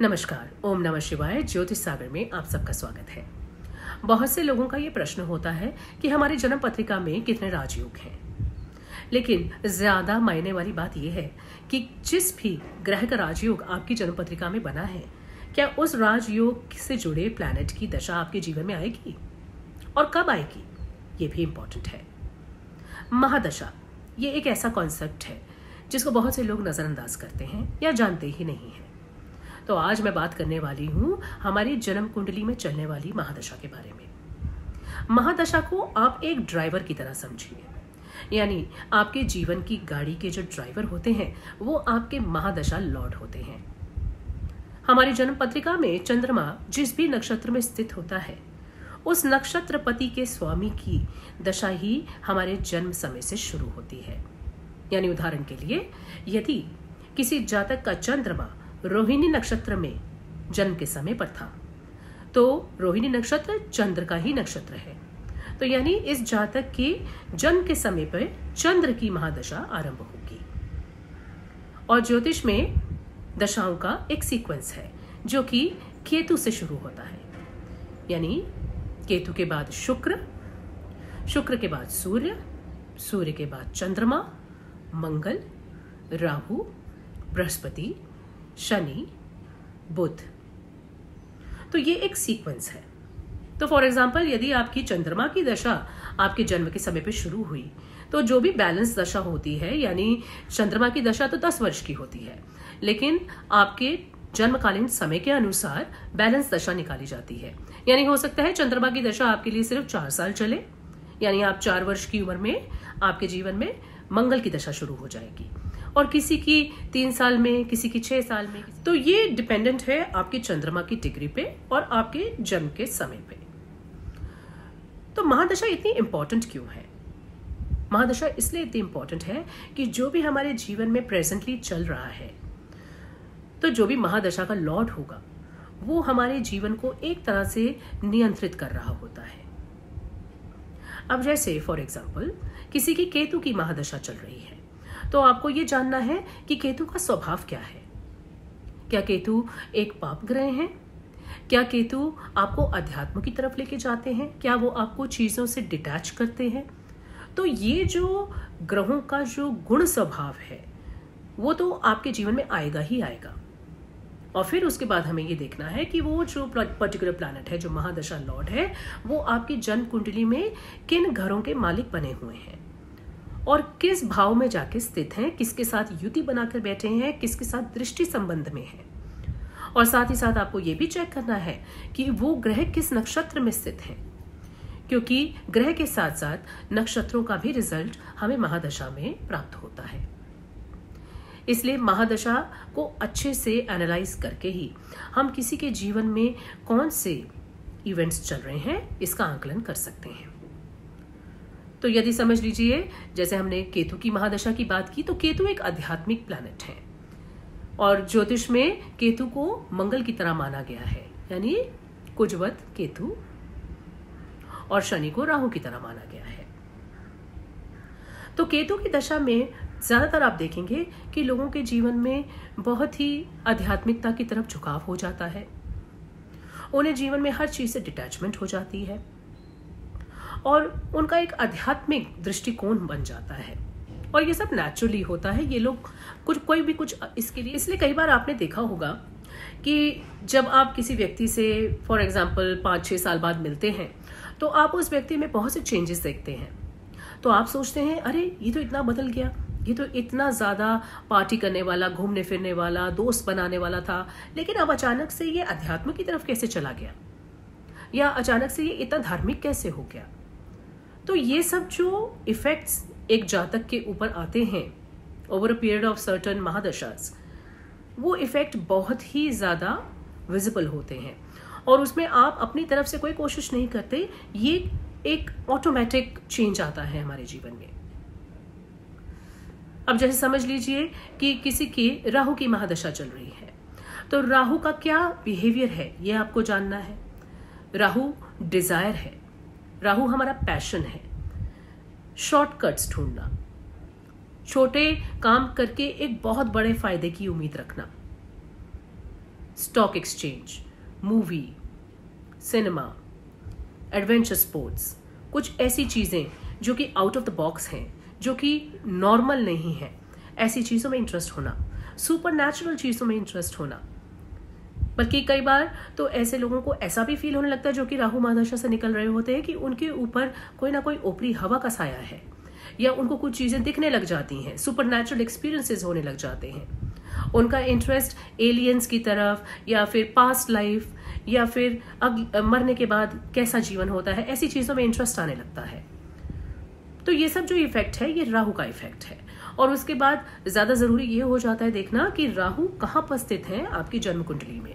नमस्कार, ओम नमः शिवाय। ज्योतिष सागर में आप सबका स्वागत है। बहुत से लोगों का ये प्रश्न होता है कि हमारी जन्म पत्रिका में कितने राजयोग हैं। लेकिन ज्यादा मायने वाली बात यह है कि जिस भी ग्रह का राजयोग आपकी जन्म पत्रिका में बना है, क्या उस राजयोग से जुड़े प्लैनेट की दशा आपके जीवन में आएगी और कब आएगी, ये भी इंपॉर्टेंट है। महादशा ये एक ऐसा कॉन्सेप्ट है जिसको बहुत से लोग नजरअंदाज करते हैं या जानते ही नहीं है। तो आज मैं बात करने वाली हूँ हमारी जन्म कुंडली में चलने वाली महादशा के बारे में। महादशा को आप एक ड्राइवर की तरह समझिए, यानी आपके जीवन की गाड़ी के जो ड्राइवर होते हैं वो आपके महादशा लॉर्ड होते हैं। हमारी जन्म पत्रिका में चंद्रमा जिस भी नक्षत्र में स्थित होता है, उस नक्षत्रपति के स्वामी की दशा ही हमारे जन्म समय से शुरू होती है। यानी उदाहरण के लिए, यदि किसी जातक का चंद्रमा रोहिणी नक्षत्र में जन्म के समय पर था, तो रोहिणी नक्षत्र चंद्र का ही नक्षत्र है, तो यानी इस जातक के जन्म के समय पर चंद्र की महादशा आरंभ होगी। और ज्योतिष में दशाओं का एक सीक्वेंस है जो कि केतु से शुरू होता है। यानी केतु के बाद शुक्र, शुक्र के बाद सूर्य, सूर्य के बाद चंद्रमा, मंगल, राहु, बृहस्पति, शनि, बुध। तो ये एक सीक्वेंस है। तो फॉर एग्जाम्पल, यदि आपकी चंद्रमा की दशा आपके जन्म के समय पे शुरू हुई, तो जो भी बैलेंस दशा होती है, यानी चंद्रमा की दशा तो 10 वर्ष की होती है, लेकिन आपके जन्मकालीन समय के अनुसार बैलेंस दशा निकाली जाती है। यानी हो सकता है चंद्रमा की दशा आपके लिए सिर्फ 4 साल चले, यानी आप 4 वर्ष की उम्र में आपके जीवन में मंगल की दशा शुरू हो जाएगी, और किसी की 3 साल में, किसी की 6 साल में। तो ये डिपेंडेंट है आपकी चंद्रमा की डिग्री पे और आपके जन्म के समय पे। तो महादशा इतनी इंपॉर्टेंट क्यों है? महादशा इसलिए इतनी इंपॉर्टेंट है कि जो भी हमारे जीवन में प्रेजेंटली चल रहा है, तो जो भी महादशा का लॉर्ड होगा वो हमारे जीवन को एक तरह से नियंत्रित कर रहा होता है। अब जैसे फॉर एग्जाम्पल, किसी की केतु की महादशा चल रही है, तो आपको ये जानना है कि केतु का स्वभाव क्या है। क्या केतु एक पाप ग्रह है? क्या केतु आपको अध्यात्म की तरफ लेके जाते हैं? क्या वो आपको चीजों से डिटैच करते हैं? तो ये जो ग्रहों का जो गुण स्वभाव है वो तो आपके जीवन में आएगा ही आएगा। और फिर उसके बाद हमें ये देखना है कि वो जो पर्टिकुलर प्लैनेट है, जो महादशा लॉर्ड है, वो आपकी जन्म कुंडली में किन घरों के मालिक बने हुए हैं और किस भाव में जाके स्थित हैं, किसके साथ युति बनाकर बैठे हैं, किसके साथ दृष्टि संबंध में है। और साथ ही साथ आपको यह भी चेक करना है कि वो ग्रह किस नक्षत्र में स्थित हैं, क्योंकि ग्रह के साथ साथ नक्षत्रों का भी रिजल्ट हमें महादशा में प्राप्त होता है। इसलिए महादशा को अच्छे से एनालाइज करके ही हम किसी के जीवन में कौन से इवेंट्स चल रहे हैं इसका आकलन कर सकते हैं। तो यदि समझ लीजिए, जैसे हमने केतु की महादशा की बात की, तो केतु एक आध्यात्मिक प्लैनेट है और ज्योतिष में केतु को मंगल की तरह माना गया है, यानी कुजवत केतु, और शनि को राहु की तरह माना गया है। तो केतु की दशा में ज्यादातर आप देखेंगे कि लोगों के जीवन में बहुत ही आध्यात्मिकता की तरफ झुकाव हो जाता है। उन्हें जीवन में हर चीज से डिटैचमेंट हो जाती है और उनका एक आध्यात्मिक दृष्टिकोण बन जाता है, और ये सब नेचुरली होता है। ये लोग कोई भी कुछ इसके लिए, इसलिए कई बार आपने देखा होगा कि जब आप किसी व्यक्ति से फॉर एग्जांपल 5-6 साल बाद मिलते हैं, तो आप उस व्यक्ति में बहुत से चेंजेस देखते हैं। तो आप सोचते हैं, अरे ये तो इतना बदल गया, ये तो इतना ज्यादा पार्टी करने वाला, घूमने फिरने वाला, दोस्त बनाने वाला था, लेकिन अब अचानक से ये अध्यात्म की तरफ कैसे चला गया, या अचानक से ये इतना धार्मिक कैसे हो गया। तो ये सब जो इफेक्ट्स एक जातक के ऊपर आते हैं over a period of certain महादशास, वो इफेक्ट बहुत ही ज्यादा विजिबल होते हैं और उसमें आप अपनी तरफ से कोई कोशिश नहीं करते, ये एक ऑटोमेटिक चेंज आता है हमारे जीवन में। अब जैसे समझ लीजिए कि किसी की राहु की महादशा चल रही है, तो राहु का क्या बिहेवियर है ये आपको जानना है। राहु डिजायर है, राहु हमारा पैशन है, शॉर्टकट्स ढूंढना, छोटे काम करके एक बहुत बड़े फायदे की उम्मीद रखना, stock exchange, movie, cinema, adventure sports, कुछ ऐसी चीज़ें जो कि आउट ऑफ द बॉक्स हैं, जो कि नॉर्मल नहीं है, ऐसी चीज़ों में इंटरेस्ट होना, सुपर नेचुरल चीज़ों में इंटरेस्ट होना। बल्कि कई बार तो ऐसे लोगों को ऐसा भी फील होने लगता है जो कि राहु महादशा से निकल रहे होते हैं कि उनके ऊपर कोई ना कोई ऊपरी हवा का साया है, या उनको कुछ चीज़ें दिखने लग जाती हैं, सुपर नेचुरल एक्सपीरियंसेस होने लग जाते हैं। उनका इंटरेस्ट एलियंस की तरफ, या फिर पास्ट लाइफ, या फिर अब मरने के बाद कैसा जीवन होता है, ऐसी चीज़ों में इंटरेस्ट आने लगता है। तो ये सब जो इफेक्ट है, ये राहु का इफेक्ट है। और उसके बाद ज्यादा जरूरी ये हो जाता है देखना कि राहु कहाँ पर स्थित है आपकी जन्म कुंडली में।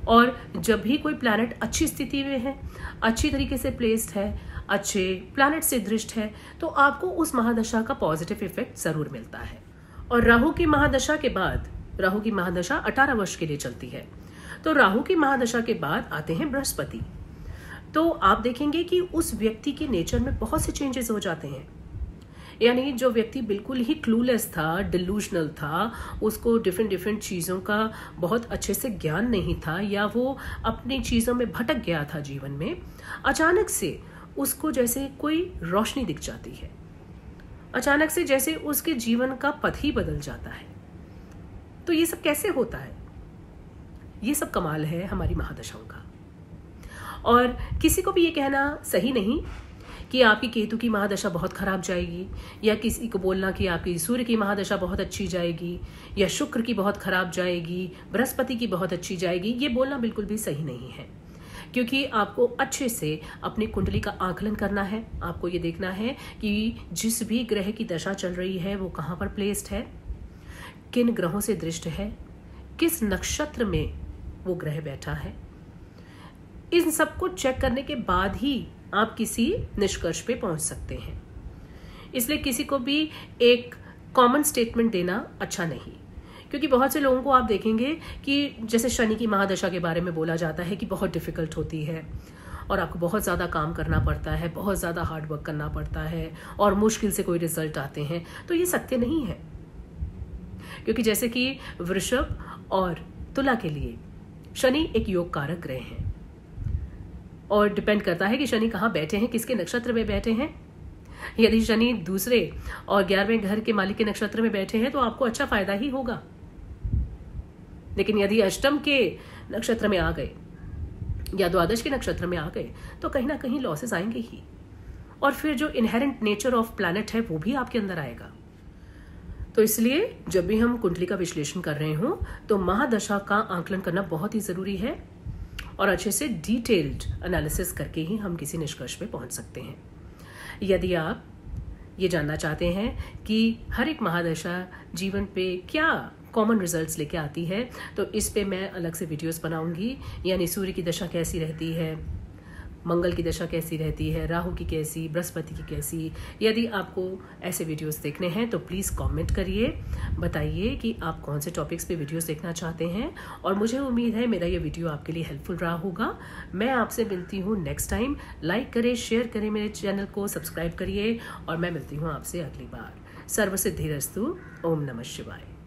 और जब भी कोई प्लैनेट अच्छी स्थिति में है, अच्छी तरीके से प्लेस्ड है, अच्छे प्लैनेट से दृष्ट है, तो आपको उस महादशा का पॉजिटिव इफेक्ट जरूर मिलता है। और राहु की महादशा के बाद, राहु की महादशा 18 वर्ष के लिए चलती है, तो राहु की महादशा के बाद आते हैं बृहस्पति। तो आप देखेंगे कि उस व्यक्ति के नेचर में बहुत से चेंजेस हो जाते हैं। यानी जो व्यक्ति बिल्कुल ही क्लूलेस था, डिल्यूजनल था, उसको डिफरेंट चीज़ों का बहुत अच्छे से ज्ञान नहीं था, या वो अपनी चीज़ों में भटक गया था जीवन में, अचानक से उसको जैसे कोई रोशनी दिख जाती है, अचानक से जैसे उसके जीवन का पथ ही बदल जाता है। तो ये सब कैसे होता है? ये सब कमाल है हमारी महादशाओं का। और किसी को भी ये कहना सही नहीं कि आपकी केतु की महादशा बहुत खराब जाएगी, या किसी को बोलना कि आपकी सूर्य की महादशा बहुत अच्छी जाएगी, या शुक्र की बहुत खराब जाएगी, बृहस्पति की बहुत अच्छी जाएगी। ये बोलना बिल्कुल भी सही नहीं है, क्योंकि आपको अच्छे से अपनी कुंडली का आकलन करना है। आपको ये देखना है कि जिस भी ग्रह की दशा चल रही है वो कहाँ पर प्लेस्ड है, किन ग्रहों से दृष्ट है, किस नक्षत्र में वो ग्रह बैठा है। इन सबको चेक करने के बाद ही आप किसी निष्कर्ष पे पहुंच सकते हैं। इसलिए किसी को भी एक कॉमन स्टेटमेंट देना अच्छा नहीं, क्योंकि बहुत से लोगों को आप देखेंगे कि जैसे शनि की महादशा के बारे में बोला जाता है कि बहुत डिफिकल्ट होती है, और आपको बहुत ज़्यादा काम करना पड़ता है, बहुत ज़्यादा हार्ड वर्क करना पड़ता है, और मुश्किल से कोई रिजल्ट आते हैं। तो ये सत्य नहीं है, क्योंकि जैसे कि वृषभ और तुला के लिए शनि एक योग कारक ग्रह है, और डिपेंड करता है कि शनि कहाँ बैठे हैं, किसके नक्षत्र में बैठे हैं। यदि शनि दूसरे और 11वें घर के मालिक के नक्षत्र में बैठे हैं तो आपको अच्छा फायदा ही होगा, लेकिन यदि अष्टम के नक्षत्र में आ गए या द्वादश के नक्षत्र में आ गए तो कहीं ना कहीं लॉसेस आएंगे ही, और फिर जो इनहेरेंट नेचर ऑफ प्लैनेट है वो भी आपके अंदर आएगा। तो इसलिए जब भी हम कुंडली का विश्लेषण कर रहे हो तो महादशा का आकलन करना बहुत ही जरूरी है, और अच्छे से डिटेल्ड एनालिसिस करके ही हम किसी निष्कर्ष पे पहुंच सकते हैं। यदि आप ये जानना चाहते हैं कि हर एक महादशा जीवन पे क्या कॉमन रिजल्ट्स लेके आती है, तो इस पे मैं अलग से वीडियोस बनाऊंगी। यानी सूर्य की दशा कैसी रहती है, मंगल की दशा कैसी रहती है, राहु की कैसी, बृहस्पति की कैसी। यदि आपको ऐसे वीडियोस देखने हैं तो प्लीज़ कमेंट करिए, बताइए कि आप कौन से टॉपिक्स पे वीडियोस देखना चाहते हैं, और मुझे उम्मीद है मेरा ये वीडियो आपके लिए हेल्पफुल रहा होगा। मैं आपसे मिलती हूँ नेक्स्ट टाइम। लाइक करें, शेयर करें मेरे चैनल को, सब्सक्राइब करिए, और मैं मिलती हूँ आपसे अगली बार। सर्वसिद्धिरस्तु। ओम नमः शिवाय।